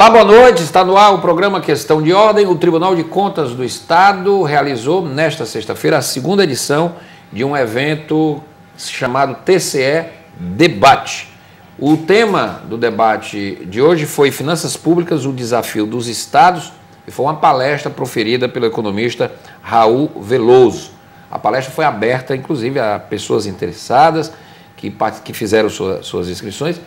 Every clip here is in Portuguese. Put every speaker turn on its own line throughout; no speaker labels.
Olá, boa noite. Está no ar o programa Questão de Ordem. O Tribunal de Contas do Estado realizou nesta sexta-feira a segunda edição de um evento chamado TCE Debate. O tema do debate de hoje foi Finanças Públicas, o desafio dos estados, e foi uma palestra proferida pelo economista Raul Veloso. A palestra foi aberta, inclusive, a pessoas interessadas que fizeram suas inscrições,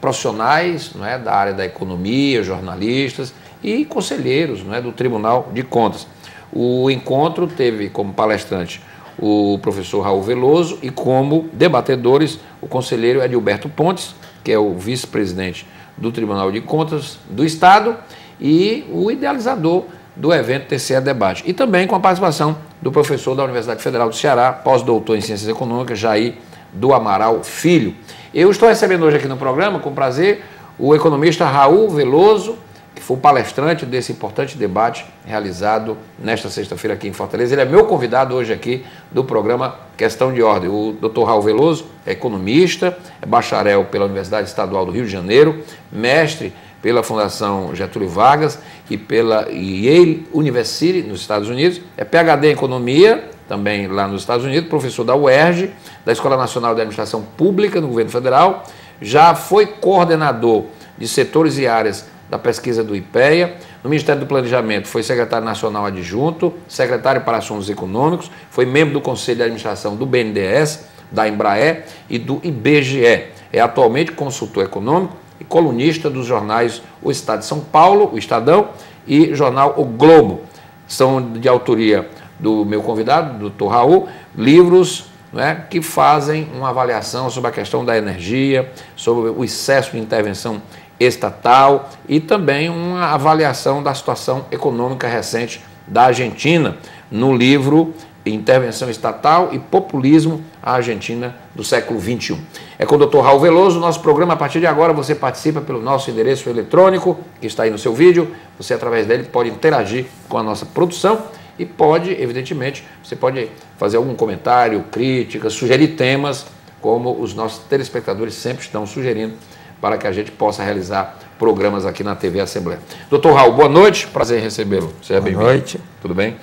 profissionais, não é, da área da economia, jornalistas e conselheiros, não é, do Tribunal de Contas. O encontro teve como palestrante o professor Raul Veloso e como debatedores o conselheiro Edilberto Pontes, que é o vice-presidente do Tribunal de Contas do Estado e o idealizador do evento TCE Debate. E também com a participação do professor da Universidade Federal do Ceará, pós-doutor em Ciências Econômicas, Jair do Amaral Filho. Eu estou recebendo hoje aqui no programa, com prazer, o economista Raul Veloso, que foi o palestrante desse importante debate realizado nesta sexta-feira aqui em Fortaleza. Ele é meu convidado hoje aqui do programa Questão de Ordem. O Dr. Raul Veloso é economista, é bacharel pela Universidade Estadual do Rio de Janeiro, mestre pela Fundação Getúlio Vargas e pela Yale University, nos Estados Unidos, é PhD em Economia, também lá nos Estados Unidos, professor da UERJ, da Escola Nacional de Administração Pública no Governo Federal, já foi coordenador de setores e áreas da pesquisa do IPEA, no Ministério do Planejamento foi secretário nacional adjunto, secretário para Assuntos Econômicos, foi membro do Conselho de Administração do BNDES, da Embraer e do IBGE. É atualmente consultor econômico e colunista dos jornais O Estado de São Paulo, o Estadão, e jornal O Globo. São de autoria do meu convidado, Dr. Raul, livros, né, que fazem uma avaliação sobre a questão da energia, sobre o excesso de intervenção estatal e também uma avaliação da situação econômica recente da Argentina, no livro Intervenção Estatal e Populismo, a Argentina do século XXI. É com o Dr. Raul Veloso. Nosso programa, a partir de agora, você participa pelo nosso endereço eletrônico, que está aí no seu vídeo. Você, através dele, pode interagir com a nossa produção e pode, evidentemente, você pode fazer algum comentário, crítica, sugerir temas, como os nossos telespectadores sempre estão sugerindo, para que a gente possa realizar programas aqui na TV Assembleia. Doutor Raul, boa noite, prazer em recebê-lo. Seja bem-vindo.
Boa noite.
Tudo bem?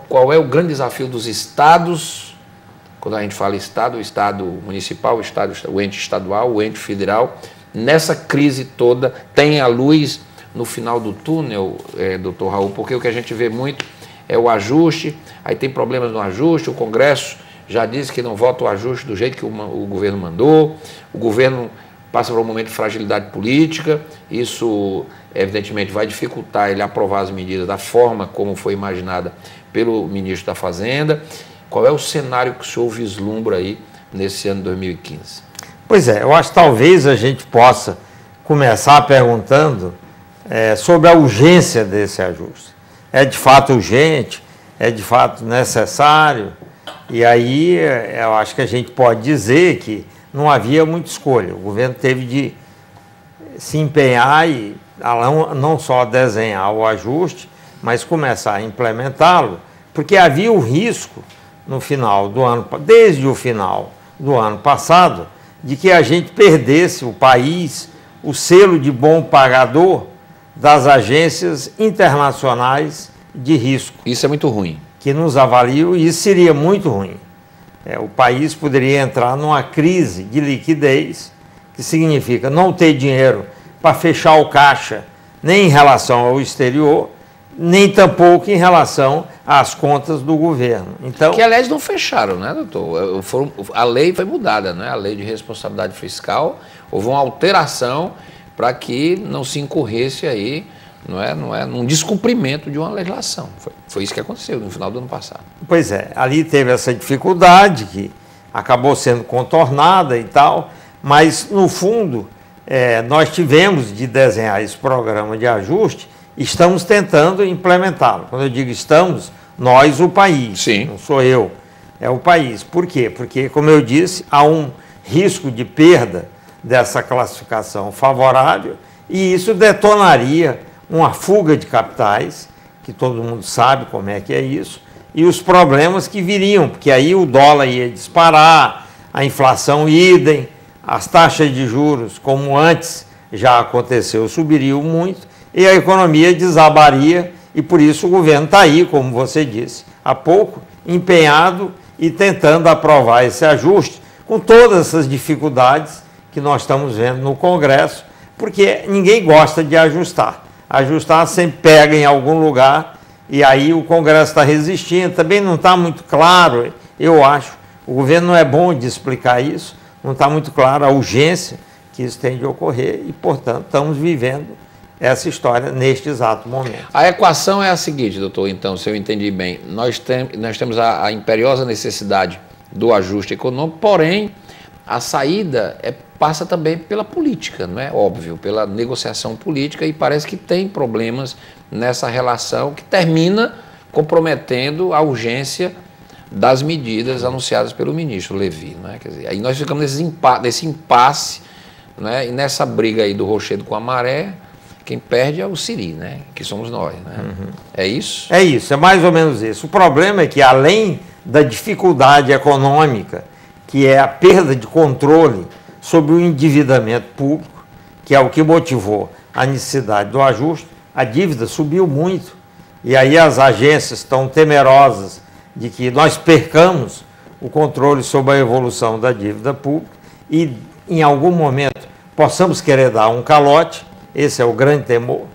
Qual é o grande desafio dos estados, quando a gente fala estado, o estado municipal, o ente estadual, o ente federal, nessa crise toda, tem a luz no final do túnel, doutor Raul, porque o que a gente vê muito é o ajuste, aí tem problemas no ajuste, o Congresso já disse que não vota o ajuste do jeito que o governo mandou, o governo passa por um momento de fragilidade política, isso evidentemente vai dificultar ele aprovar as medidas da forma como foi imaginada pelo ministro da Fazenda. Qual é o cenário que o senhor vislumbra aí nesse ano de 2015?
Pois é, eu acho que talvez a gente possa começar perguntando sobre a urgência desse ajuste. É de fato urgente? É de fato necessário? E aí eu acho que a gente pode dizer que não havia muita escolha. O governo teve de se empenhar e não só desenhar o ajuste, mas começar a implementá-lo, porque havia o risco no final do ano, desde o final do ano passado, de que a gente perdesse o país, o selo de bom pagador das agências internacionais de risco.
Isso é muito ruim.
Que nos avaliam, e isso seria muito ruim. O país poderia entrar numa crise de liquidez, que significa não ter dinheiro para fechar o caixa, nem em relação ao exterior, nem tampouco em relação às contas do governo. Então,
que, aliás, não fecharam, né, doutor? A lei foi mudada, né? A lei de responsabilidade fiscal, houve uma alteração para que não se incorresse aí, num descumprimento de uma legislação. Foi isso que aconteceu no final do ano passado.
Pois é, ali teve essa dificuldade que acabou sendo contornada e tal, mas, no fundo, nós tivemos de desenhar esse programa de ajuste, estamos tentando implementá-lo. Quando eu digo estamos, nós, o país.
Sim.
Não sou eu, é o país. Por quê? Porque, como eu disse, há um risco de perda dessa classificação favorável e isso detonaria uma fuga de capitais, que todo mundo sabe como é que é isso, e os problemas que viriam, porque aí o dólar ia disparar, a inflação idem, as taxas de juros, como antes já aconteceu, subiriam muito e a economia desabaria, e por isso o governo está aí, como você disse há pouco, empenhado e tentando aprovar esse ajuste, com todas essas dificuldades que nós estamos vendo no Congresso, porque ninguém gosta de ajustar. Ajustar sempre pega em algum lugar e aí o Congresso está resistindo. Também não está muito claro, eu acho, o governo não é bom de explicar isso, não está muito claro a urgência que isso tem de ocorrer e, portanto, estamos vivendo essa história neste exato momento.
A equação é a seguinte, doutor, então, se eu entendi bem, nós temos a imperiosa necessidade do ajuste econômico, porém, a saída passa também pela política, não é? Óbvio, pela negociação política, e parece que tem problemas nessa relação que termina comprometendo a urgência das medidas anunciadas pelo ministro Levi, não é? Quer dizer, aí nós ficamos nesse impasse, né? E nessa briga aí do rochedo com a maré, quem perde é o Siri, né? Que somos nós, né? Uhum. É isso?
É isso, é mais ou menos isso. O problema é que, além da dificuldade econômica, que é a perda de controle sobre o endividamento público, que é o que motivou a necessidade do ajuste, a dívida subiu muito. E aí as agências estão temerosas de que nós percamos o controle sobre a evolução da dívida pública e, em algum momento, possamos querer dar um calote. Esse é o grande temor.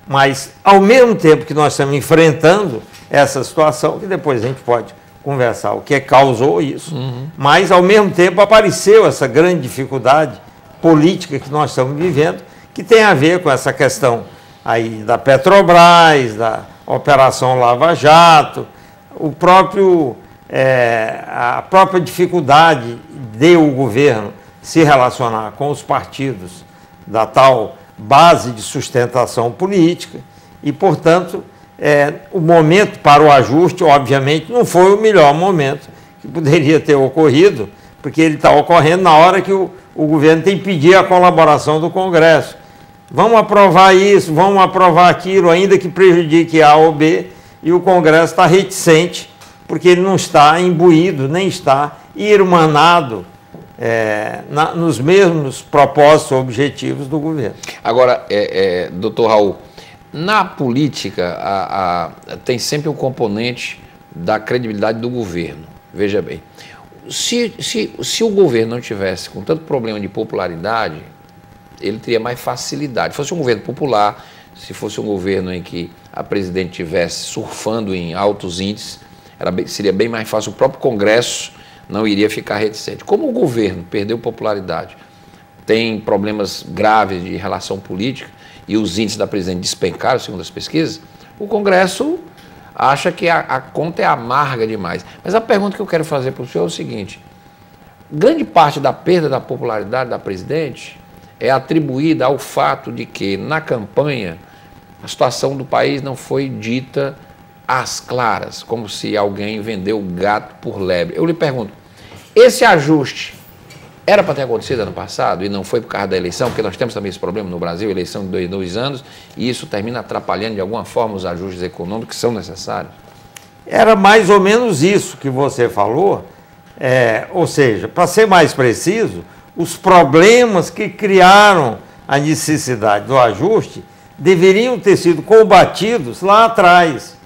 Mas, ao mesmo tempo que nós estamos enfrentando essa situação, que depois a gente pode conversar o que causou isso, mas, ao mesmo tempo, apareceu essa grande dificuldade política que nós estamos vivendo, que tem a ver com essa questão aí da Petrobras, da Operação Lava Jato, a própria dificuldade de o governo se relacionar com os partidos da tal base de sustentação política e, portanto, o momento para o ajuste, obviamente, não foi o melhor momento que poderia ter ocorrido, porque ele está ocorrendo na hora que o governo tem que pedir a colaboração do Congresso. Vamos aprovar isso, vamos aprovar aquilo, ainda que prejudique A ou B, e o Congresso está reticente, porque ele não está imbuído, nem está irmanado nos mesmos propósitos ou objetivos do governo.
Agora, doutor Raul, na política tem sempre um componente da credibilidade do governo. Veja bem, se o governo não tivesse com tanto problema de popularidade, ele teria mais facilidade. Se fosse um governo popular, se fosse um governo em que a presidente estivesse surfando em altos índices, seria bem mais fácil, o próprio Congresso não iria ficar reticente. Como o governo perdeu popularidade, tem problemas graves de relação política e os índices da presidente despencaram, segundo as pesquisas, o Congresso acha que a conta é amarga demais. Mas a pergunta que eu quero fazer para o senhor é o seguinte: grande parte da perda da popularidade da presidente é atribuída ao fato de que, na campanha, a situação do país não foi dita às claras, como se alguém vendeu o gato por lebre. Eu lhe pergunto, esse ajuste era para ter acontecido ano passado e não foi por causa da eleição, porque nós temos também esse problema no Brasil, eleição de 2 anos, e isso termina atrapalhando de alguma forma os ajustes econômicos que são necessários?
Era mais ou menos isso que você falou, ou seja, para ser mais preciso, os problemas que criaram a necessidade do ajuste deveriam ter sido combatidos lá atrás,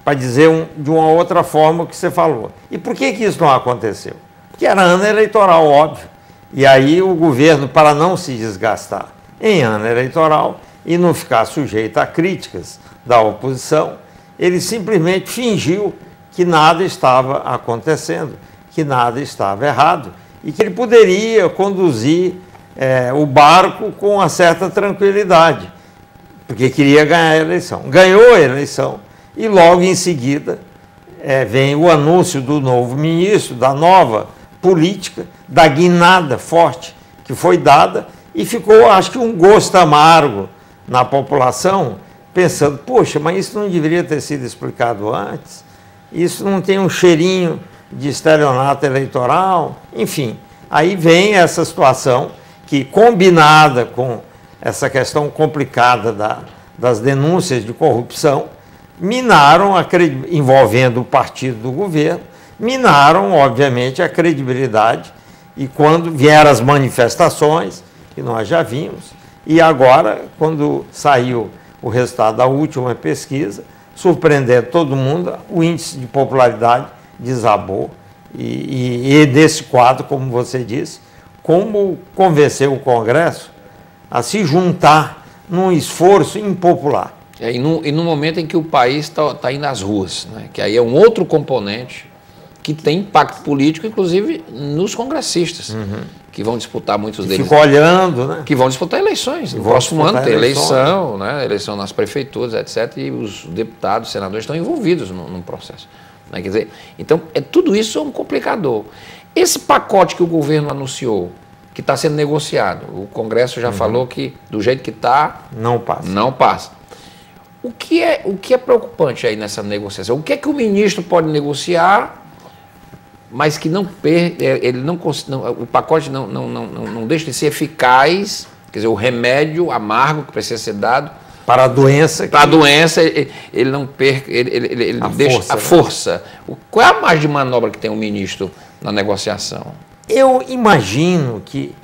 para dizer de uma outra forma o que você falou. E por que isso não aconteceu? Porque era ano eleitoral, óbvio. E aí o governo, para não se desgastar em ano eleitoral e não ficar sujeito a críticas da oposição, ele simplesmente fingiu que nada estava acontecendo, que nada estava errado e que ele poderia conduzir o barco com uma certa tranquilidade, porque queria ganhar a eleição. Ganhou a eleição e logo em seguida vem o anúncio do novo ministro, da nova política, da guinada forte que foi dada e ficou, acho que, um gosto amargo na população, pensando, poxa, mas isso não deveria ter sido explicado antes? Isso não tem um cheirinho de estelionato eleitoral? Enfim, aí vem essa situação que, combinada com essa questão complicada das denúncias de corrupção, minaram, envolvendo o partido do governo, minaram, obviamente, a credibilidade. E quando vieram as manifestações, que nós já vimos, E agora, quando saiu o resultado da última pesquisa, surpreendendo todo mundo, o índice de popularidade desabou. E desse quadro, como você disse, como convencer o Congresso a se juntar num esforço impopular.
E no momento em que o país está indo às ruas, né? Que aí é um outro componente que tem impacto político, inclusive nos congressistas, que vão disputar muitos deles.
Ficam olhando, né?
Que vão disputar eleições. No próximo ano tem eleição, né? Eleição nas prefeituras, etc. E os deputados, senadores estão envolvidos no processo. Né? Quer dizer, então, tudo isso é um complicador. Esse pacote que o governo anunciou, que está sendo negociado, o Congresso já falou que, do jeito que está,
não passa.
Não passa. O que é preocupante aí nessa negociação? O que é que o ministro pode negociar, mas que não o pacote não deixa de ser eficaz, quer dizer, o remédio amargo que precisa ser dado
para a doença.
Para a doença, ele não perca, ele deixa a força. Qual é a margem de manobra que tem o ministro na negociação?
Eu imagino que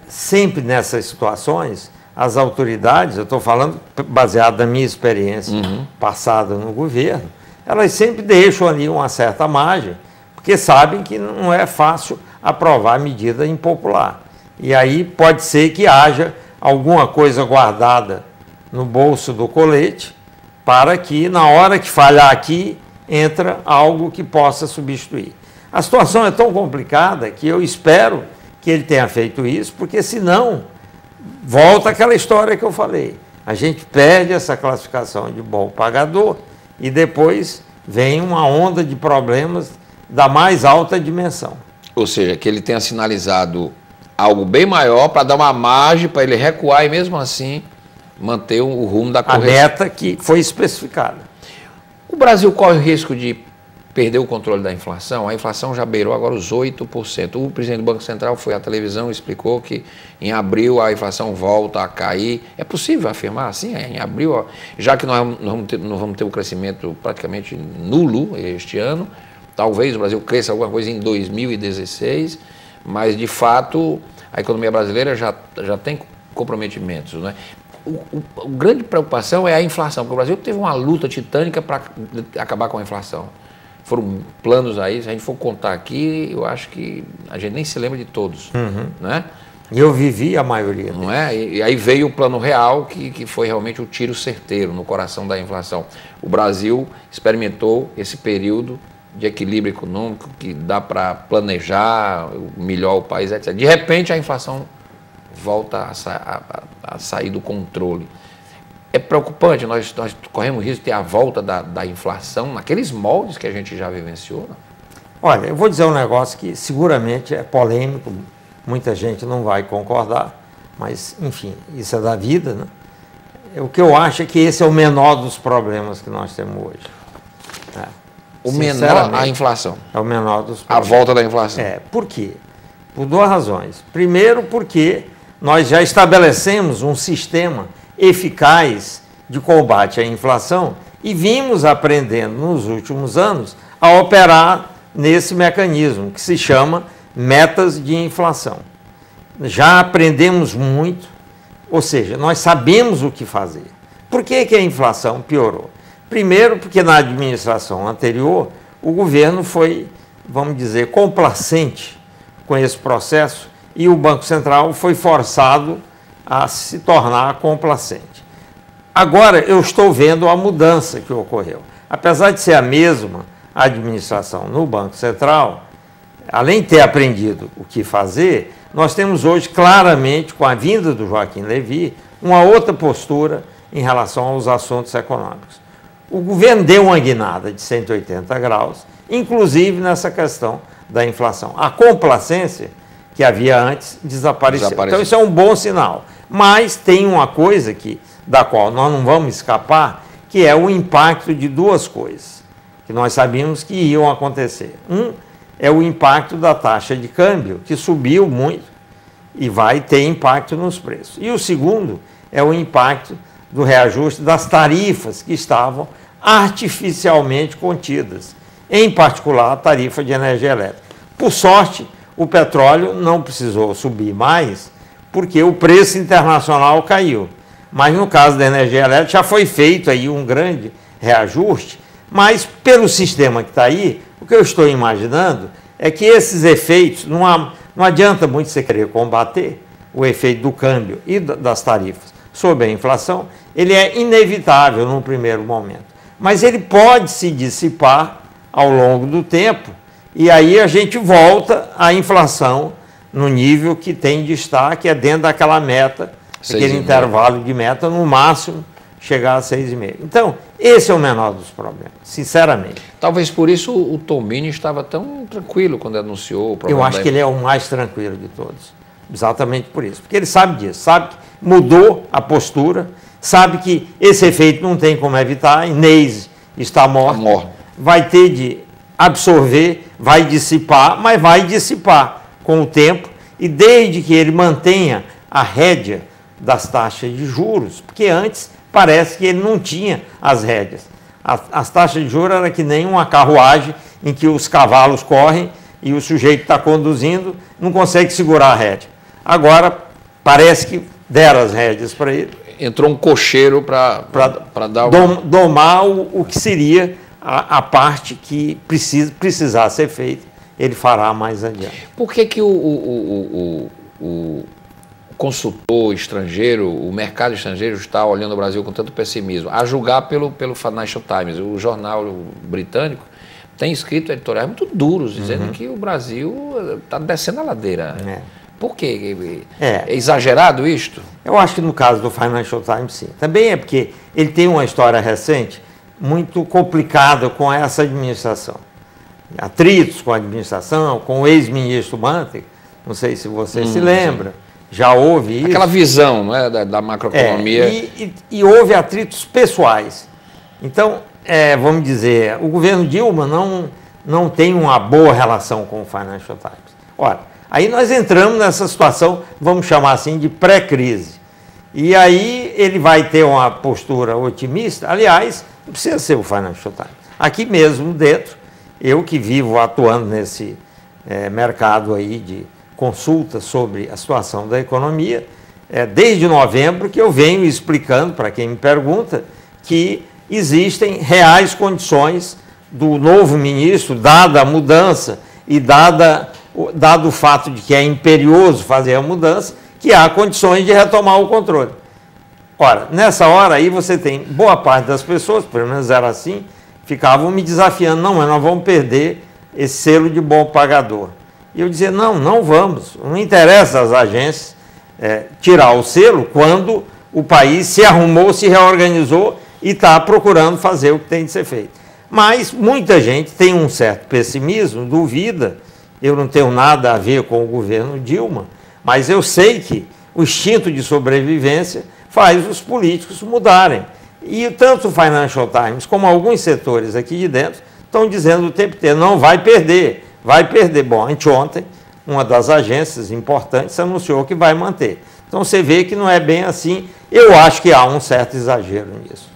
sempre nessas situações, as autoridades, eu estou falando baseado na minha experiência passada no governo, elas sempre deixam ali uma certa margem, porque sabem que não é fácil aprovar medida impopular. E aí pode ser que haja alguma coisa guardada no bolso do colete, para que na hora que falhar aqui, entra algo que possa substituir. A situação é tão complicada que eu espero que ele tenha feito isso, porque senão volta aquela história que eu falei. A gente perde essa classificação de bom pagador e depois vem uma onda de problemas da mais alta dimensão.
Ou seja, que ele tenha sinalizado algo bem maior para dar uma margem para ele recuar e mesmo assim manter o rumo da correção.
A meta que foi especificada.
O Brasil corre o risco de perder o controle da inflação. A inflação já beirou agora os 8%. O presidente do Banco Central foi à televisão e explicou que em abril a inflação volta a cair. É possível afirmar assim? Em abril, já que nós vamos ter um crescimento praticamente nulo este ano, talvez o Brasil cresça alguma coisa em 2016, mas de fato a economia brasileira já tem comprometimentos, né? A grande preocupação é a inflação, porque o Brasil teve uma luta titânica para acabar com a inflação. Foram planos aí, se a gente for contar aqui, eu acho que a gente nem se lembra de todos. Né?
E eu vivi a maioria.
Não é? E aí veio o plano real, que foi realmente o tiro certeiro no coração da inflação. O Brasil experimentou esse período de equilíbrio econômico que dá para planejar melhor o país, etc. De repente a inflação volta a sair do controle. É preocupante, nós corremos risco de ter a volta da inflação naqueles moldes que a gente já vivenciou. Né?
Olha, eu vou dizer um negócio que seguramente é polêmico, muita gente não vai concordar, mas, enfim, isso é da vida, né? O que eu acho é que esse é o menor dos problemas que nós temos hoje.
O menor, a inflação.
É o menor dos problemas.
A volta da inflação.
Por quê? Por duas razões. Primeiro, porque nós já estabelecemos um sistema eficaz de combate à inflação e vimos aprendendo nos últimos anos a operar nesse mecanismo que se chama metas de inflação. Já aprendemos muito, ou seja, nós sabemos o que fazer. Por que a inflação piorou? Primeiro, porque na administração anterior o governo foi, vamos dizer, complacente com esse processo e o Banco Central foi forçado a se tornar complacente. Agora eu estou vendo a mudança que ocorreu. Apesar de ser a mesma administração no Banco Central, além de ter aprendido o que fazer, nós temos hoje claramente, com a vinda do Joaquim Levy, uma outra postura em relação aos assuntos econômicos. O governo deu uma guinada de 180 graus, inclusive nessa questão da inflação. A complacência que havia antes desapareceu. Então isso é um bom sinal. Mas tem uma coisa da qual nós não vamos escapar, que é o impacto de duas coisas, que nós sabíamos que iam acontecer. Um é o impacto da taxa de câmbio, que subiu muito e vai ter impacto nos preços. E o segundo é o impacto do reajuste das tarifas que estavam artificialmente contidas, em particular a tarifa de energia elétrica. Por sorte, o petróleo não precisou subir mais, porque o preço internacional caiu. Mas no caso da energia elétrica já foi feito aí um grande reajuste, mas pelo sistema que está aí, o que eu estou imaginando é que esses efeitos, não adianta muito você querer combater o efeito do câmbio e das tarifas sobre a inflação, ele é inevitável num primeiro momento. Mas ele pode se dissipar ao longo do tempo e aí a gente volta à inflação no nível que tem de estar, que é dentro daquela meta, aquele intervalo de meta, no máximo chegar a 6,5. Então, esse é o menor dos problemas, sinceramente.
Talvez por isso o Tomini estava tão tranquilo quando anunciou o problema.
Eu acho que ele é o mais tranquilo de todos, exatamente por isso. Porque ele sabe disso, sabe que mudou a postura, sabe que esse efeito não tem como evitar, a Inês está morta, vai ter de absorver, vai dissipar, mas vai dissipar com o tempo, e desde que ele mantenha a rédea das taxas de juros, porque antes parece que ele não tinha as rédeas. As taxas de juros eram que nem uma carruagem em que os cavalos correm e o sujeito está conduzindo, não consegue segurar a rédea. Agora, parece que deram as rédeas para ele.
Entrou um cocheiro para dar
domar o que seria a parte que precisar ser feita, ele fará mais adiante.
Por que o consultor estrangeiro, o mercado estrangeiro está olhando o Brasil com tanto pessimismo? A julgar pelo Financial Times, o jornal britânico tem escrito editoriais muito duros, dizendo que o Brasil está descendo a ladeira. Por quê? É exagerado isto?
Eu acho que no caso do Financial Times, sim. Também é porque ele tem uma história recente muito complicada com essa administração. Atritos com a administração, com o ex-ministro Mantega, não sei se você se lembra, já houve isso.
Aquela visão, não é, da macroeconomia.
E houve atritos pessoais. Então, vamos dizer, o governo Dilma não tem uma boa relação com o Financial Times. Ora, aí nós entramos nessa situação, vamos chamar assim, de pré-crise. E aí ele vai ter uma postura otimista, aliás, não precisa ser o Financial Times. Aqui mesmo dentro, eu que vivo atuando nesse mercado aí de consulta sobre a situação da economia, desde novembro que eu venho explicando para quem me pergunta que existem reais condições do novo ministro, dada a mudança e dado o fato de que é imperioso fazer a mudança, que há condições de retomar o controle. Ora, nessa hora aí você tem boa parte das pessoas, pelo menos era assim, ficavam me desafiando, não, mas nós vamos perder esse selo de bom pagador. E eu dizia, não vamos, não interessa às agências tirar o selo quando o país se arrumou, se reorganizou e está procurando fazer o que tem de ser feito. Mas muita gente tem um certo pessimismo, duvida, eu não tenho nada a ver com o governo Dilma, mas eu sei que o instinto de sobrevivência faz os políticos mudarem. E tanto o Financial Times como alguns setores aqui de dentro estão dizendo o tempo inteiro, não, vai perder. Bom, anteontem, uma das agências importantes anunciou que vai manter. Então você vê que não é bem assim. Eu acho que há um certo exagero nisso.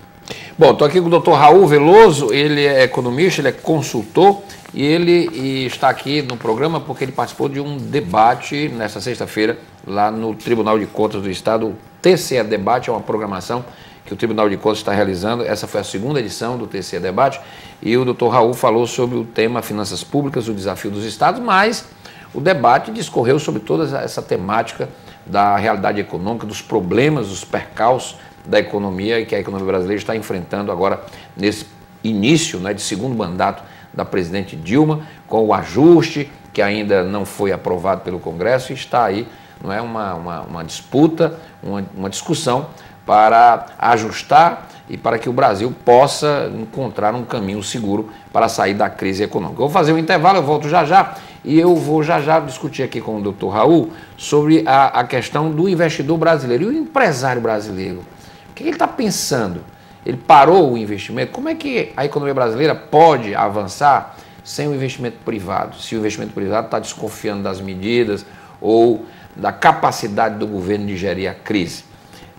Bom, estou aqui com o Dr. Raul Veloso, ele é economista, ele é consultor e ele está aqui no programa porque ele participou de um debate nesta sexta-feira lá no Tribunal de Contas do Estado. O TCE Debate é uma programação que o Tribunal de Contas está realizando. Essa foi a segunda edição do TCE Debate e o Dr. Raul falou sobre o tema finanças públicas, o desafio dos estados, mas o debate discorreu sobre toda essa temática da realidade econômica, dos problemas, dos percalços da economia e que a economia brasileira está enfrentando agora nesse início, né, de segundo mandato da presidente Dilma, com o ajuste que ainda não foi aprovado pelo Congresso e está aí, não é, uma disputa, uma discussão para ajustar e para que o Brasil possa encontrar um caminho seguro para sair da crise econômica. Eu vou fazer um intervalo, eu volto já e eu vou já discutir aqui com o Dr. Raul sobre a questão do investidor brasileiro e o empresário brasileiro. O que ele está pensando? Ele parou o investimento? Como é que a economia brasileira pode avançar sem o investimento privado? Se o investimento privado está desconfiando das medidas ou da capacidade do governo de gerir a crise.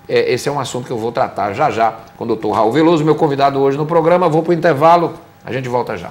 Esse é um assunto que eu vou tratar já com o Dr. Raul Veloso, meu convidado hoje no programa. Vou para o intervalo, a gente volta já.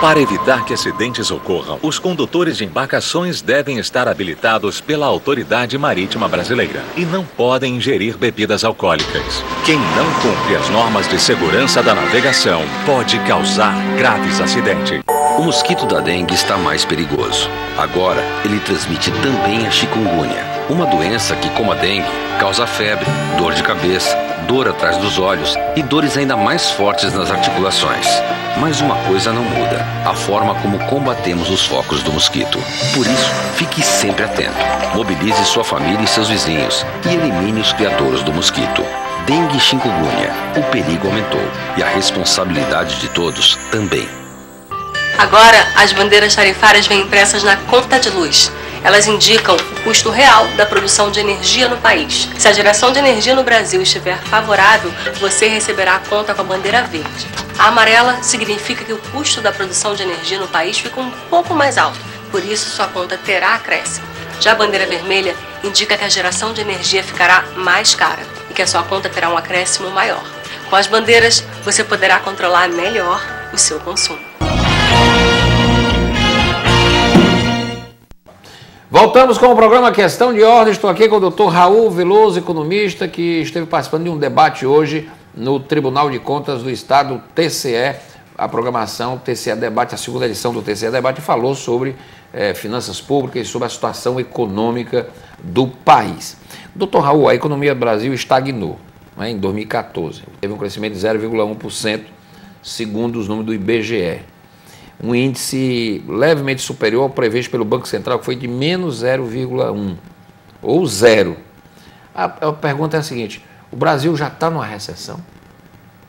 Para evitar que acidentes ocorram, os condutores de embarcações devem estar habilitados pela Autoridade Marítima Brasileira e não podem ingerir bebidas alcoólicas. Quem não cumpre as normas de segurança da navegação pode causar graves acidentes.
O mosquito da dengue está mais perigoso. Agora, ele transmite também a chikungunya, uma doença que, como a dengue, causa febre, dor de cabeça, dor atrás dos olhos e dores ainda mais fortes nas articulações. Mas uma coisa não muda: a forma como combatemos os focos do mosquito. Por isso, fique sempre atento. Mobilize sua família e seus vizinhos e elimine os criadores do mosquito. Dengue e chikungunya, o perigo aumentou e a responsabilidade de todos também.
Agora, as bandeiras tarifárias vêm impressas na conta de luz. Elas indicam o custo real da produção de energia no país. Se a geração de energia no Brasil estiver favorável, você receberá a conta com a bandeira verde. A amarela significa que o custo da produção de energia no país fica um pouco mais alto, por isso sua conta terá acréscimo. Já a bandeira vermelha indica que a geração de energia ficará mais cara e que a sua conta terá um acréscimo maior. Com as bandeiras, você poderá controlar melhor o seu consumo.
Voltamos com o programa Questão de Ordem. Estou aqui com o Dr. Raul Veloso, economista, que esteve participando de um debate hoje no Tribunal de Contas do Estado, TCE, a programação TCE Debate, a segunda edição do TCE Debate, falou sobre finanças públicas e sobre a situação econômica do país. Dr. Raul, a economia do Brasil estagnou, né, em 2014. Teve um crescimento de 0,1%, segundo os números do IBGE. Um índice levemente superior ao previsto pelo Banco Central, que foi de menos 0,1%, ou zero. A pergunta é a seguinte: o Brasil já está numa recessão?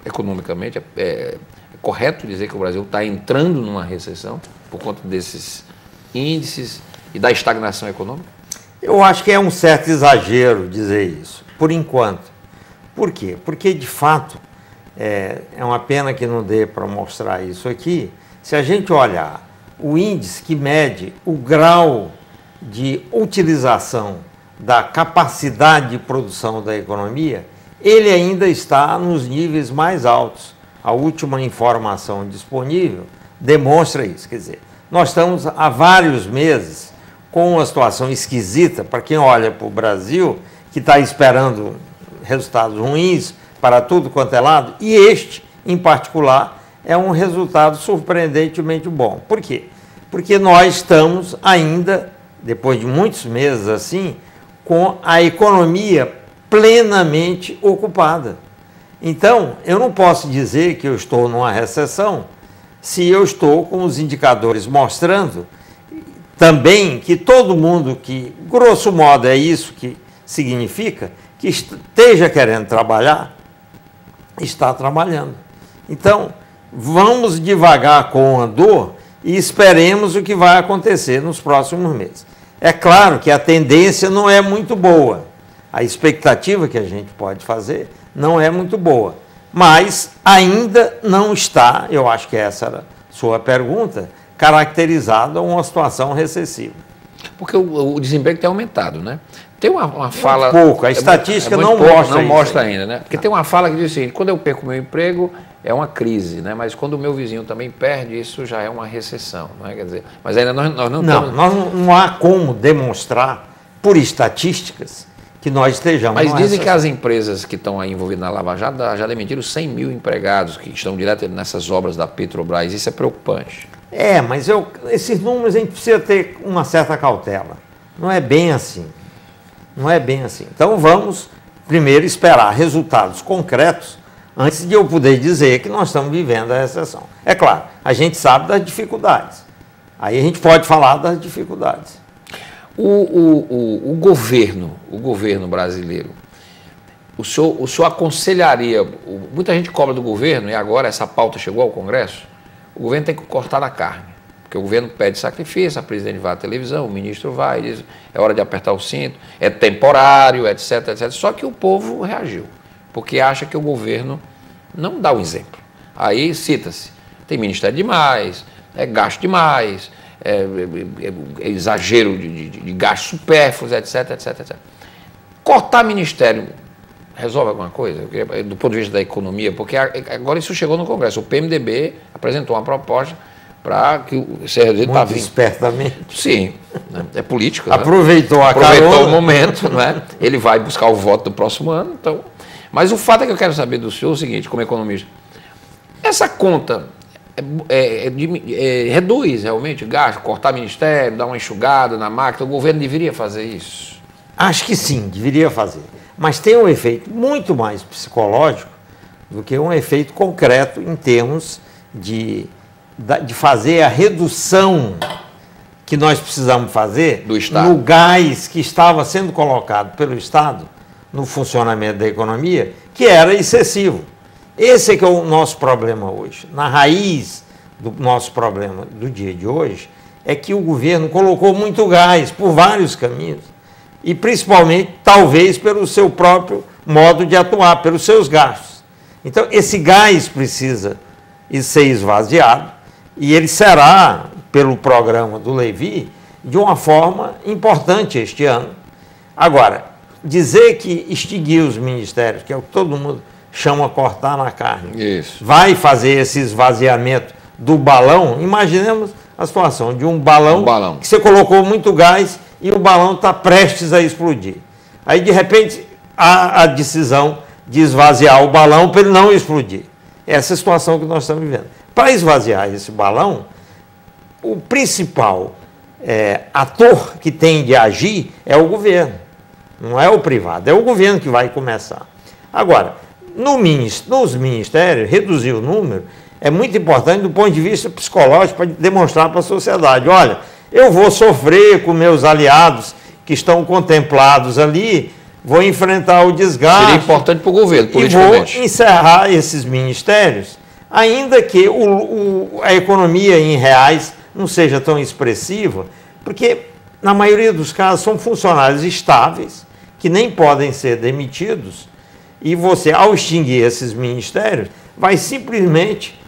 Economicamente, é correto dizer que o Brasil está entrando numa recessão por conta desses índices e da estagnação econômica?
Eu acho que é um certo exagero dizer isso, por enquanto. Por quê? Porque, de fato, é uma pena que não dê para mostrar isso aqui. Se a gente olhar o índice que mede o grau de utilização da capacidade de produção da economia, ele ainda está nos níveis mais altos. A última informação disponível demonstra isso. Quer dizer, nós estamos há vários meses com uma situação esquisita para quem olha para o Brasil, que está esperando resultados ruins para tudo quanto é lado, e este, em particular, é um resultado surpreendentemente bom. Por quê? Porque nós estamos ainda, depois de muitos meses assim, com a economia plenamente ocupada. Então, eu não posso dizer que eu estou numa recessão se eu estou com os indicadores mostrando também que todo mundo que, grosso modo, é isso que significa, que esteja querendo trabalhar, está trabalhando. Então, vamos devagar com a dor e esperemos o que vai acontecer nos próximos meses. É claro que a tendência não é muito boa. A expectativa que a gente pode fazer não é muito boa. Mas ainda não está, eu acho que essa era a sua pergunta, caracterizada uma situação recessiva.
Porque o desemprego tem aumentado, né? Tem uma fala...
Muito pouco, a estatística não mostra
não mostra ainda, né? Porque tem uma fala que diz o seguinte: quando eu perco meu emprego, é uma crise, né? Mas quando o meu vizinho também perde, isso já é uma recessão, não é? Quer dizer, mas ainda nós não estamos...
não há como demonstrar, por estatísticas, que nós estejamos...
Mas dizem que as empresas que estão aí envolvidas na Lava Jato já demitiram 100 mil empregados que estão direto nessas obras da Petrobras. Isso é preocupante.
Mas esses números a gente precisa ter uma certa cautela. Não é bem assim. Não é bem assim. Então vamos primeiro esperar resultados concretos antes de eu poder dizer que nós estamos vivendo a recessão. É claro, a gente sabe das dificuldades. Aí a gente pode falar das dificuldades.
O governo brasileiro, o senhor aconselharia, muita gente cobra do governo, e agora essa pauta chegou ao Congresso, o governo tem que cortar na carne, porque o governo pede sacrifício, a presidente vai à televisão, o ministro vai, diz, é hora de apertar o cinto, é temporário, etc, etc. Só que o povo reagiu, porque acha que o governo não dá o exemplo. Aí cita-se, tem ministério demais, é gasto demais, é exagero de gastos supérfluos, etc, etc, etc. Cortar ministério resolve alguma coisa? Do ponto de vista da economia, porque agora isso chegou no Congresso. O PMDB apresentou uma proposta para que o CRD está vindo.
Espertamente.
Sim, né? É político.
Aproveitou
né?
a
Aproveitou
carona.
o momento, né? Ele vai buscar o voto do próximo ano. Então. Mas o fato é que eu quero saber do senhor é o seguinte, como economista, essa conta reduz realmente o gasto, cortar ministério, dar uma enxugada na máquina, o governo deveria fazer isso?
Acho que sim, deveria fazer. Mas tem um efeito muito mais psicológico do que um efeito concreto em termos de fazer a redução que nós precisamos fazer
do Estado,
no gás que estava sendo colocado pelo Estado no funcionamento da economia, que era excessivo. Esse é que é o nosso problema hoje. Na raiz do nosso problema do dia de hoje é que o governo colocou muito gás por vários caminhos e principalmente, talvez, pelo seu próprio modo de atuar, pelos seus gastos. Então, esse gás precisa ser esvaziado e ele será, pelo programa do Levi, de uma forma importante este ano. Agora, dizer que extinguir os ministérios, que é o que todo mundo chama cortar na carne,
isso,
vai fazer esse esvaziamento do balão. Imaginemos a situação de um balão que você colocou muito gás e o balão está prestes a explodir. Aí, de repente, há a decisão de esvaziar o balão para ele não explodir. Essa é a situação que nós estamos vivendo. Para esvaziar esse balão, o principal ator que tem de agir é o governo, não é o privado, é o governo que vai começar. Agora, nos ministérios, reduzir o número é muito importante do ponto de vista psicológico para demonstrar para a sociedade, olha, eu vou sofrer com meus aliados que estão contemplados ali, vou enfrentar o desgaste.
Seria importante para o governo, politicamente.
E vou encerrar esses ministérios, ainda que a economia em reais não seja tão expressiva, porque, na maioria dos casos, são funcionários estáveis, que nem podem ser demitidos, e você, ao extinguir esses ministérios, vai simplesmente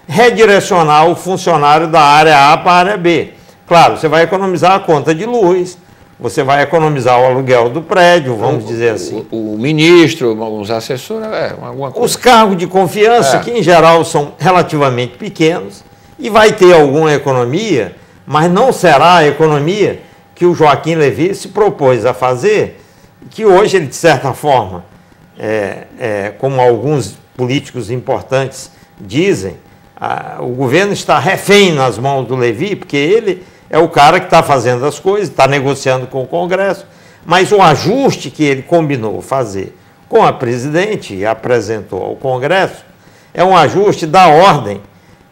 redirecionar o funcionário da área A para a área B. Claro, você vai economizar a conta de luz, você vai economizar o aluguel do prédio, vamos dizer assim.
O ministro, os assessores, alguma coisa.
Os cargos de confiança, que em geral são relativamente pequenos, e vai ter alguma economia, mas não será a economia que o Joaquim Levy se propôs a fazer, que hoje ele, de certa forma, como alguns políticos importantes dizem, o governo está refém nas mãos do Levy, porque ele é o cara que está fazendo as coisas, está negociando com o Congresso, mas o ajuste que ele combinou fazer com a presidente e apresentou ao Congresso é um ajuste da ordem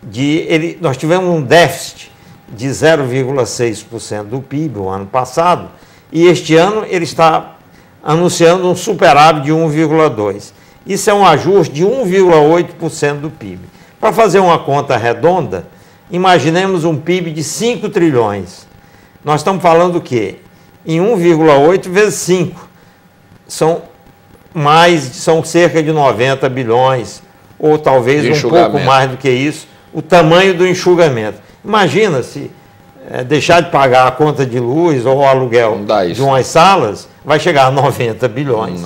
de... nós tivemos um déficit de 0,6% do PIB o ano passado, e este ano ele está anunciando um superávit de 1,2%. Isso é um ajuste de 1,8% do PIB. Para fazer uma conta redonda, imaginemos um PIB de 5 trilhões. Nós estamos falando o quê? Em 1,8 vezes 5. São cerca de 90 bilhões, ou talvez um pouco mais do que isso, o tamanho do enxugamento. Imagina se deixar de pagar a conta de luz ou o aluguel de umas salas, vai chegar a 90 bilhões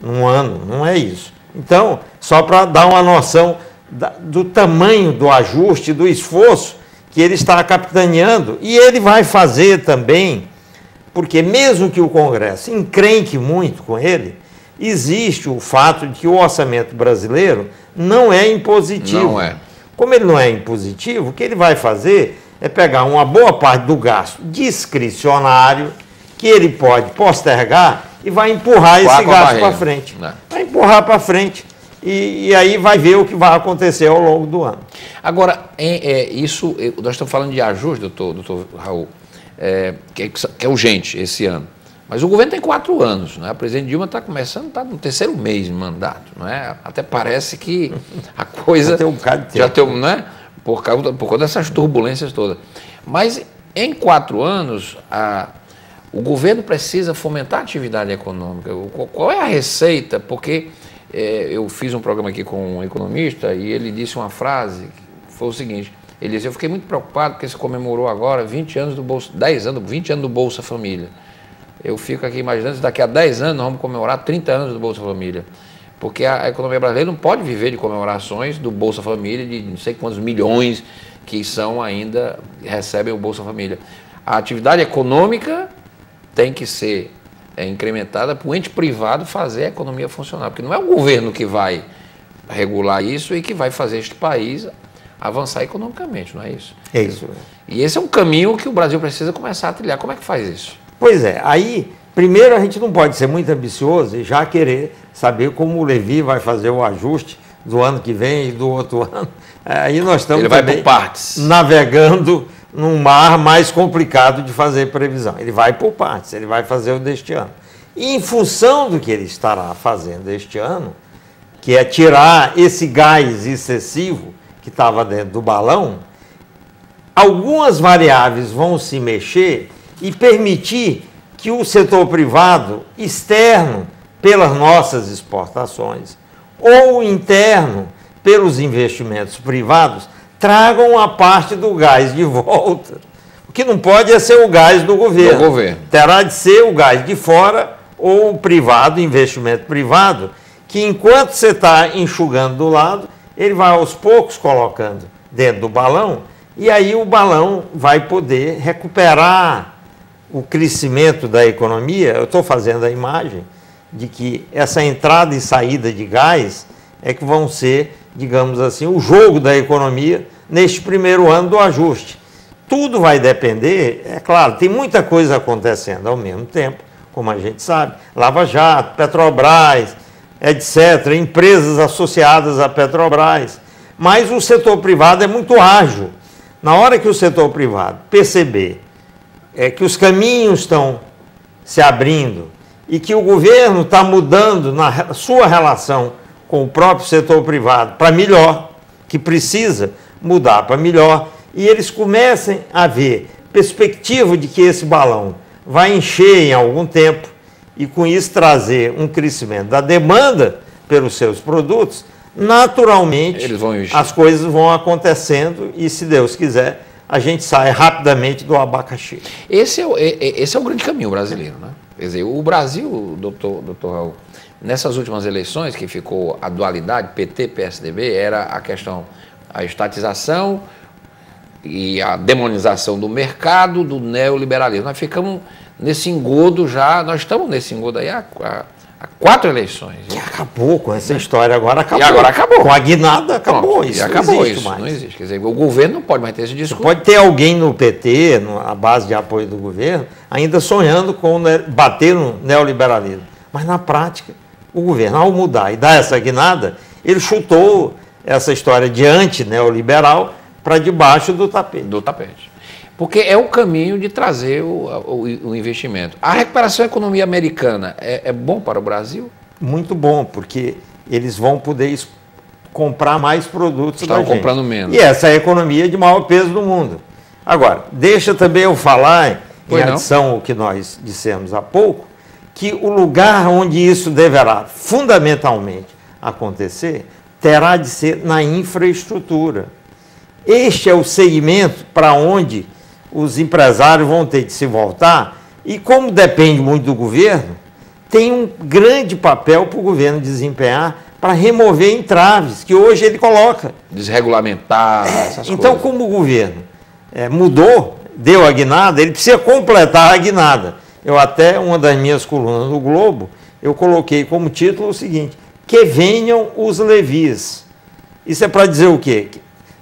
num ano, não é isso. Então, só para dar uma noção do tamanho do ajuste, do esforço que ele está capitaneando, e ele vai fazer também, porque mesmo que o Congresso encrenque muito com ele, existe o fato de que o orçamento brasileiro não é impositivo.
Não é.
Como ele não é impositivo, o que ele vai fazer é pegar uma boa parte do gasto discricionário, que ele pode postergar, e vai empurrar esse gasto para frente. Vai empurrar para frente. E aí vai ver o que vai acontecer ao longo do ano.
Agora, nós estamos falando de ajuste, doutor Raul, que é urgente esse ano. Mas o governo tem 4 anos, né? A presidente Dilma está começando, está no 3º mês de mandato, não é? Até parece que a coisa...
Já tem um bocado de tempo.
Já tem, né? Por conta dessas turbulências todas. Mas em 4 anos, o governo precisa fomentar a atividade econômica. Qual é a receita? Porque eu fiz um programa aqui com um economista e ele disse uma frase, que foi o seguinte, ele disse, eu fiquei muito preocupado porque se comemorou agora 20 anos do Bolsa Família. Eu fico aqui imaginando se daqui a 10 anos nós vamos comemorar 30 anos do Bolsa Família. Porque a economia brasileira não pode viver de comemorações do Bolsa Família, de não sei quantos milhões que recebem o Bolsa Família. A atividade econômica tem que ser incrementada para o ente privado fazer a economia funcionar. Porque não é o governo que vai regular isso e que vai fazer este país avançar economicamente, não é isso?
É isso.
E esse é um caminho que o Brasil precisa começar a trilhar. Como é que faz isso?
Pois é, aí, primeiro a gente não pode ser muito ambicioso e já querer saber como o Levi vai fazer o ajuste do ano que vem e do outro ano. Aí nós estamos
Ele vai por partes.
Navegando num mar mais complicado de fazer previsão. Ele vai por partes, ele vai fazer o deste ano. E em função do que ele estará fazendo este ano, que é tirar esse gás excessivo que estava dentro do balão, algumas variáveis vão se mexer e permitir que o setor privado externo, pelas nossas exportações, ou interno, pelos investimentos privados, tragam a parte do gás de volta. O que não pode é ser o gás do governo. Terá de ser o gás de fora ou o privado, investimento privado, que enquanto você está enxugando do lado, ele vai aos poucos colocando dentro do balão, e aí o balão vai poder recuperar o crescimento da economia. Eu estou fazendo a imagem de que essa entrada e saída de gás é que vão ser, digamos assim, o jogo da economia neste primeiro ano do ajuste. Tudo vai depender, é claro, tem muita coisa acontecendo ao mesmo tempo, como a gente sabe, Lava Jato, Petrobras, etc., empresas associadas à Petrobras, mas o setor privado é muito ágil. Na hora que o setor privado perceber que os caminhos estão se abrindo e que o governo está mudando na sua relação com o próprio setor privado para melhor, que precisa mudar para melhor, e eles comecem a ver perspectiva de que esse balão vai encher em algum tempo e com isso trazer um crescimento da demanda pelos seus produtos, naturalmente as coisas vão acontecendo e, se Deus quiser, a gente sai rapidamente do abacaxi.
Esse é o grande caminho brasileiro, né? Quer dizer, o Brasil, doutor Raul, nessas últimas eleições, que ficou a dualidade PT-PSDB, era a questão, a estatização e a demonização do mercado, do neoliberalismo. Nós ficamos nesse engodo já, nós estamos nesse engodo aí há 4 eleições.
E acabou com essa história, agora acabou.
E agora acabou.
Com a guinada acabou.
Pronto,
isso
acabou,
não existe
isso
mais.
Não existe. Quer dizer, o governo não pode mais ter esse discurso.
Pode ter alguém no PT, na base de apoio do governo, ainda sonhando com bater no neoliberalismo. Mas na prática, o governo, ao mudar e dar essa guinada, ele chutou essa história de anti-neoliberal para debaixo do tapete.
Do tapete. Porque é o caminho de trazer o investimento. A recuperação da economia americana é bom para o Brasil?
Muito bom, porque eles vão poder comprar mais produtos da gente.
Estão comprando menos.
E essa é a economia de maior peso do mundo. Agora, deixa também eu falar, em adição ao que nós dissemos há pouco, que o lugar onde isso deverá fundamentalmente acontecer terá de ser na infraestrutura. Este é o segmento para onde os empresários vão ter de se voltar e, como depende muito do governo, tem um grande papel para o governo desempenhar para remover entraves que hoje ele coloca.
Desregulamentar essas
então,
coisas.
como o governo mudou, deu a guinada, ele precisa completar a guinada. Eu até, uma das minhas colunas no Globo, eu coloquei como título o seguinte: que venham os levis. Isso é para dizer o quê?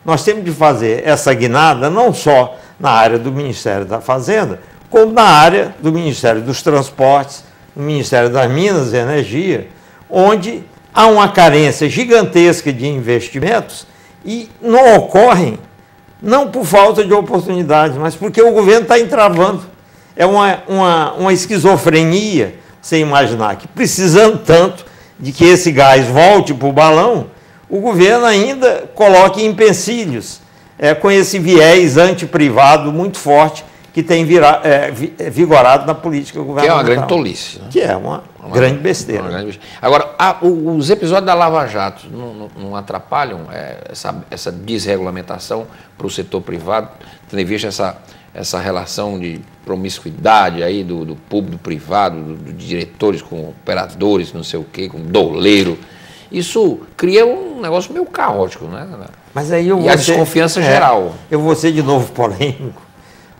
Nós temos de fazer essa guinada não só na área do Ministério da Fazenda, como na área do Ministério dos Transportes, no Ministério das Minas e Energia, onde há uma carência gigantesca de investimentos e não ocorrem, não por falta de oportunidades, mas porque o governo está entravando. É uma esquizofrenia, você imaginar que, precisando tanto de que esse gás volte para o balão, o governo ainda coloca empecilhos com esse viés antiprivado muito forte que tem vigorado na política governamental.
Que é uma grande tolice. Né?
Que é uma grande besteira.
Agora, os episódios da Lava Jato não atrapalham essa desregulamentação para o setor privado, tendo em vista essa relação de promiscuidade aí do público privado, de diretores com operadores, não sei o quê, com doleiro. Isso cria um negócio meio caótico, né?
Mas aí eu
e a desconfiança geral.
Eu vou ser de novo polêmico,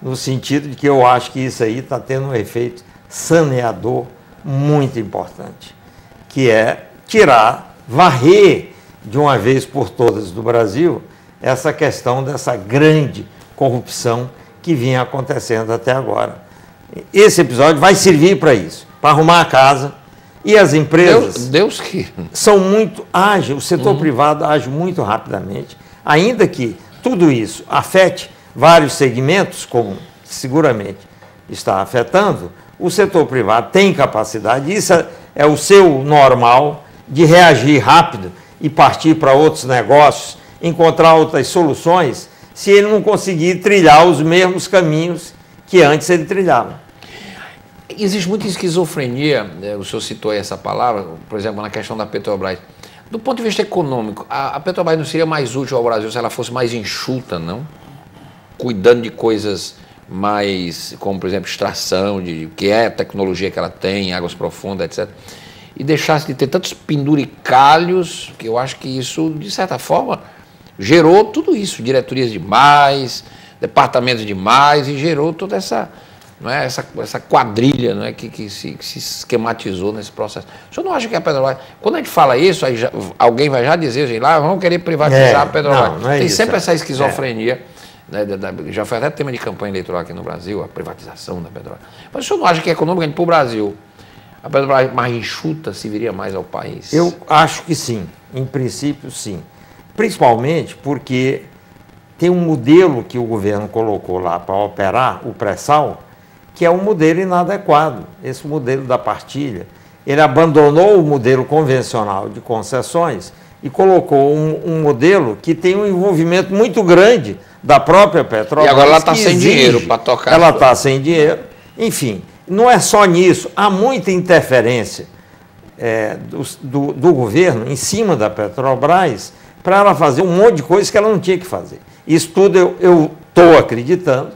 no sentido de que eu acho que isso aí está tendo um efeito saneador muito importante, que é varrer de uma vez por todas do Brasil essa questão dessa grande corrupção que vinha acontecendo até agora. Esse episódio vai servir para isso, para arrumar a casa. E as empresas
Deus que
são muito ágeis, o setor privado age muito rapidamente, ainda que tudo isso afete vários segmentos, como seguramente está afetando, o setor privado tem capacidade, isso é o seu normal, de reagir rápido e partir para outros negócios, encontrar outras soluções, se ele não conseguir trilhar os mesmos caminhos que antes ele trilhava.
Existe muita esquizofrenia, o senhor citou aí essa palavra, por exemplo, na questão da Petrobras. Do ponto de vista econômico, a Petrobras não seria mais útil ao Brasil se ela fosse mais enxuta, não? Cuidando de coisas mais, como por exemplo, extração, que é a tecnologia que ela tem, águas profundas, etc. E deixasse de ter tantos penduricalhos, que eu acho que isso, de certa forma, gerou tudo isso, diretorias demais, departamentos demais, e gerou toda essa... Não é? essa quadrilha, não é? que se esquematizou nesse processo. O senhor não acha que a Petrobras... Quando a gente fala isso, aí alguém vai já dizer assim, lá vamos querer privatizar a Petrobras.
Não é
Tem
isso,
sempre essa esquizofrenia. Né, já foi até tema de campanha eleitoral aqui no Brasil, a privatização da Petrobras. Mas o senhor não acha que economicamente para o Brasil, a Petrobras mais enxuta serviria mais ao país?
Eu acho que sim. Em princípio, sim. Principalmente porque tem um modelo que o governo colocou lá para operar, o pré-sal, que é um modelo inadequado, esse modelo da partilha. Ele abandonou o modelo convencional de concessões e colocou um modelo que tem um envolvimento muito grande da própria Petrobras.
E agora ela está sem dinheiro para tocar.
Ela está sem dinheiro. Enfim, não é só nisso, há muita interferência do governo em cima da Petrobras para ela fazer um monte de coisa que ela não tinha que fazer. Isso tudo eu estou acreditando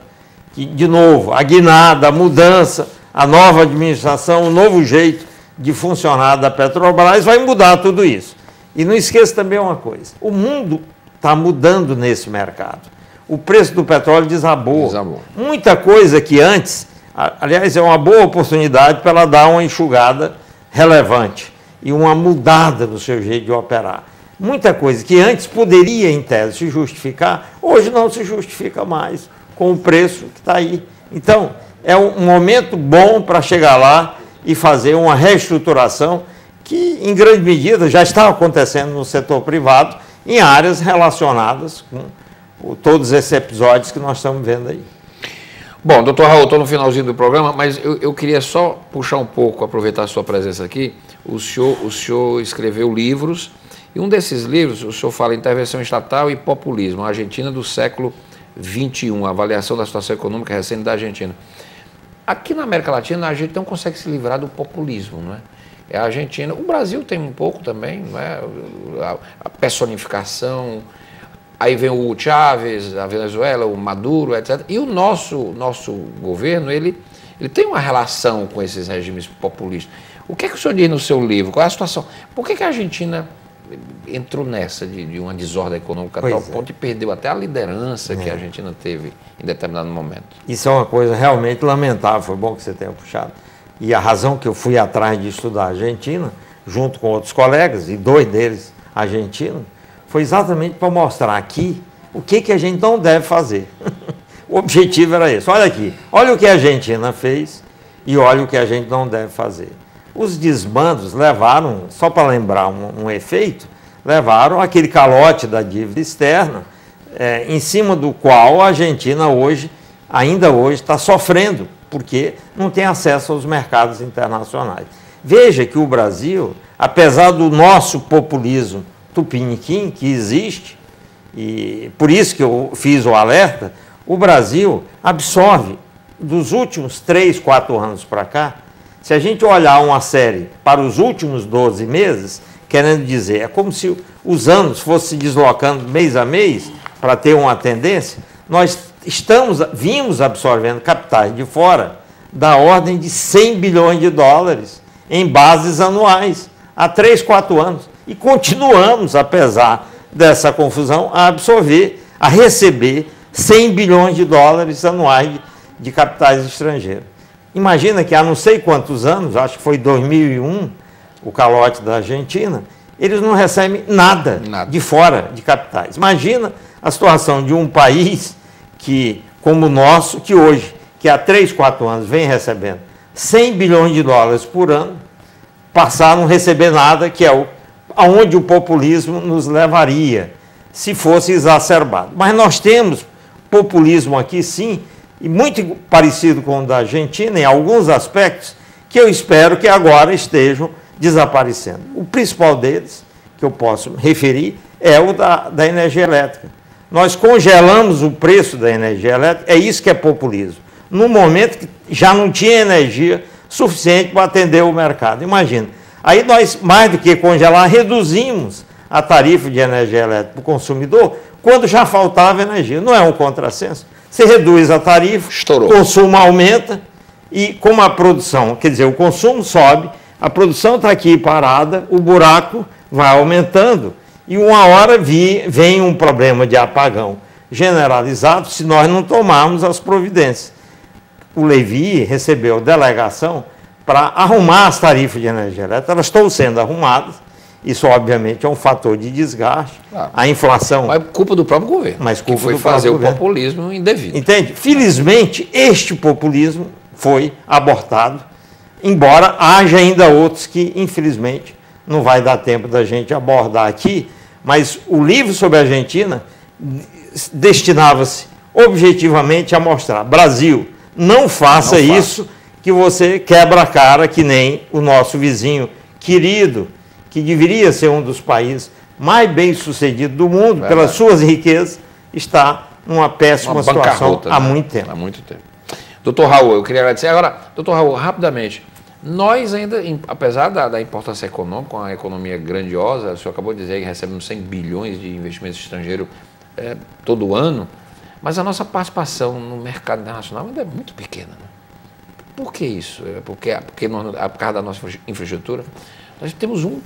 que, de novo, a guinada, a mudança, a nova administração, o novo jeito de funcionar da Petrobras vai mudar tudo isso. E não esqueça também uma coisa, o mundo está mudando nesse mercado. O preço do petróleo desabou. Muita coisa que antes, aliás, é uma boa oportunidade para ela dar uma enxugada relevante e uma mudada no seu jeito de operar. Muita coisa que antes poderia, em tese, se justificar, hoje não se justifica mais com o preço que está aí. Então, é um momento bom para chegar lá e fazer uma reestruturação que, em grande medida, já está acontecendo no setor privado, em áreas relacionadas com todos esses episódios que nós estamos vendo aí.
Bom, doutor Raul, estou no finalzinho do programa, mas eu queria só puxar um pouco, aproveitar a sua presença aqui. O senhor escreveu livros, e um desses livros, o senhor fala Intervenção Estatal e Populismo, a Argentina do século XXI, avaliação da situação econômica recente da Argentina. Aqui na América Latina, a gente não consegue se livrar do populismo, não é? É a Argentina, o Brasil tem um pouco também, não é? A personificação, aí vem o Chávez, a Venezuela, o Maduro, etc. E o nosso governo, ele tem uma relação com esses regimes populistas. O que é que o senhor diz no seu livro? Qual é a situação? Por que a Argentina entrou nessa de uma desordem econômica a tal ponto e perdeu até a liderança que a Argentina teve em determinado momento?
Isso é uma coisa realmente lamentável, foi bom que você tenha puxado. E a razão que eu fui atrás de estudar a Argentina, junto com outros colegas, e 2 deles argentinos, foi exatamente para mostrar aqui o que a gente não deve fazer. O objetivo era esse. Olha aqui, olha o que a Argentina fez e olha o que a gente não deve fazer. Os desmandos levaram, só para lembrar um efeito, levaram aquele calote da dívida externa, em cima do qual a Argentina ainda hoje está sofrendo, porque não tem acesso aos mercados internacionais. Veja que o Brasil, apesar do nosso populismo tupiniquim que existe, e por isso que eu fiz o alerta, o Brasil absorve, dos últimos 3, 4 anos para cá, se a gente olhar uma série para os últimos 12 meses, querendo dizer, é como se os anos fossem se deslocando mês a mês para ter uma tendência, nós vimos absorvendo capitais de fora da ordem de 100 bilhões de dólares em bases anuais, há 3, 4 anos. E continuamos, apesar dessa confusão, a absorver, a receber 100 bilhões de dólares anuais de capitais estrangeiros. Imagina que há não sei quantos anos, acho que foi 2001, o calote da Argentina, eles não recebem nada de fora de capitais. Imagina a situação de um país que, como o nosso, que hoje, que há 3, 4 anos vem recebendo 100 bilhões de dólares por ano, passar a não receber nada, que é aonde o populismo nos levaria, se fosse exacerbado. Mas nós temos populismo aqui, sim, e muito parecido com o da Argentina, em alguns aspectos, que eu espero que agora estejam desaparecendo. O principal deles, que eu posso referir, é o da energia elétrica. Nós congelamos o preço da energia elétrica, é isso que é populismo. No momento que já não tinha energia suficiente para atender o mercado. Imagina. Aí nós, mais do que congelar, reduzimos a tarifa de energia elétrica para o consumidor, quando já faltava energia. Não é um contrassenso? Você reduz a tarifa, o consumo aumenta, e como a produção, quer dizer, o consumo sobe, a produção está aqui parada, o buraco vai aumentando, e uma hora vem um problema de apagão generalizado se nós não tomarmos as providências. O Levi recebeu delegação para arrumar as tarifas de energia elétrica, elas estão sendo arrumadas. Isso, obviamente, é um fator de desgaste. Claro. A inflação...
Mas culpa do próprio governo.
Mas culpa
que foi
do
fazer o
governo.
populismo indevido.
Entende? Felizmente, este populismo foi abortado, embora haja ainda outros que, infelizmente, não vai dar tempo da gente abordar aqui, mas o livro sobre a Argentina destinava-se objetivamente a mostrar: Brasil, não faça isso, que você quebra a cara, que nem o nosso vizinho querido, que deveria ser um dos países mais bem-sucedidos do mundo, pelas suas riquezas, está numa péssima situação há muito tempo.
Há muito tempo. Doutor Raul, eu queria agradecer. Agora, doutor Raul, rapidamente, nós ainda, apesar da importância econômica, uma economia grandiosa, o senhor acabou de dizer que recebemos 100 bilhões de investimentos estrangeiros todo ano, mas a nossa participação no mercado internacional ainda é muito pequena. Né? Por que isso? Por causa da nossa infraestrutura? Nós temos 1,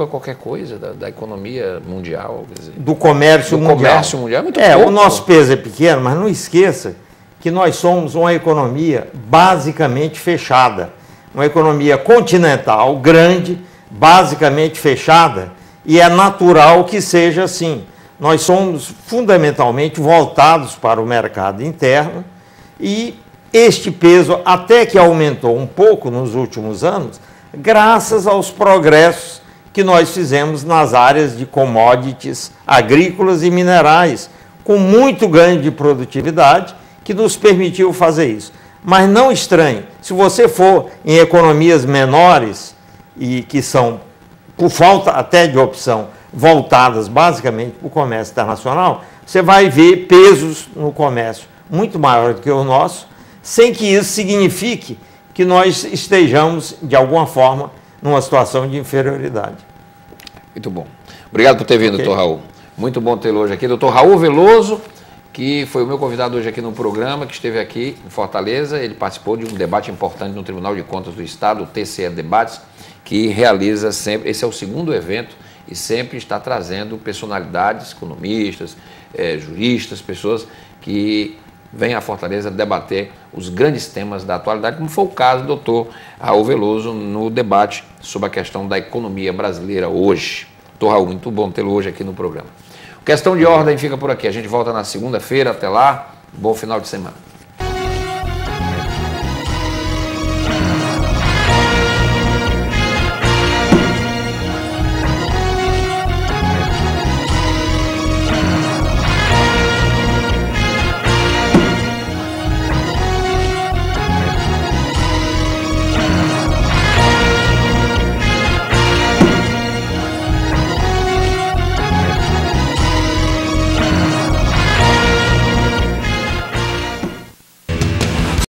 qualquer coisa da economia mundial. Quer dizer,
do comércio mundial.
Comércio mundial é muito pouco.
O nosso peso é pequeno, mas não esqueça que nós somos uma economia basicamente fechada. Uma economia continental, grande, basicamente fechada, e é natural que seja assim. Nós somos fundamentalmente voltados para o mercado interno, e este peso até que aumentou um pouco nos últimos anos, graças aos progressos que nós fizemos nas áreas de commodities agrícolas e minerais, com muito ganho de produtividade, que nos permitiu fazer isso. Mas não estranhe, se você for em economias menores, e que são, por falta até de opção, voltadas basicamente para o comércio internacional, você vai ver pesos no comércio muito maior do que o nosso, sem que isso signifique que nós estejamos, de alguma forma, numa situação de inferioridade.
Muito bom. Obrigado por ter vindo, doutor Raul. Muito bom tê-lo hoje aqui. Doutor Raul Veloso, que foi o meu convidado hoje aqui no programa, que esteve aqui em Fortaleza. Ele participou de um debate importante no Tribunal de Contas do Estado, o TCE Debates, que realiza sempre, esse é o segundo evento, e sempre está trazendo personalidades, economistas, juristas, pessoas que vêm a Fortaleza debater os grandes temas da atualidade, como foi o caso do doutor Raul Veloso no debate sobre a questão da economia brasileira hoje. Doutor Raul, muito bom tê-lo hoje aqui no programa. Questão de ordem fica por aqui. A gente volta na segunda-feira. Até lá. Bom final de semana.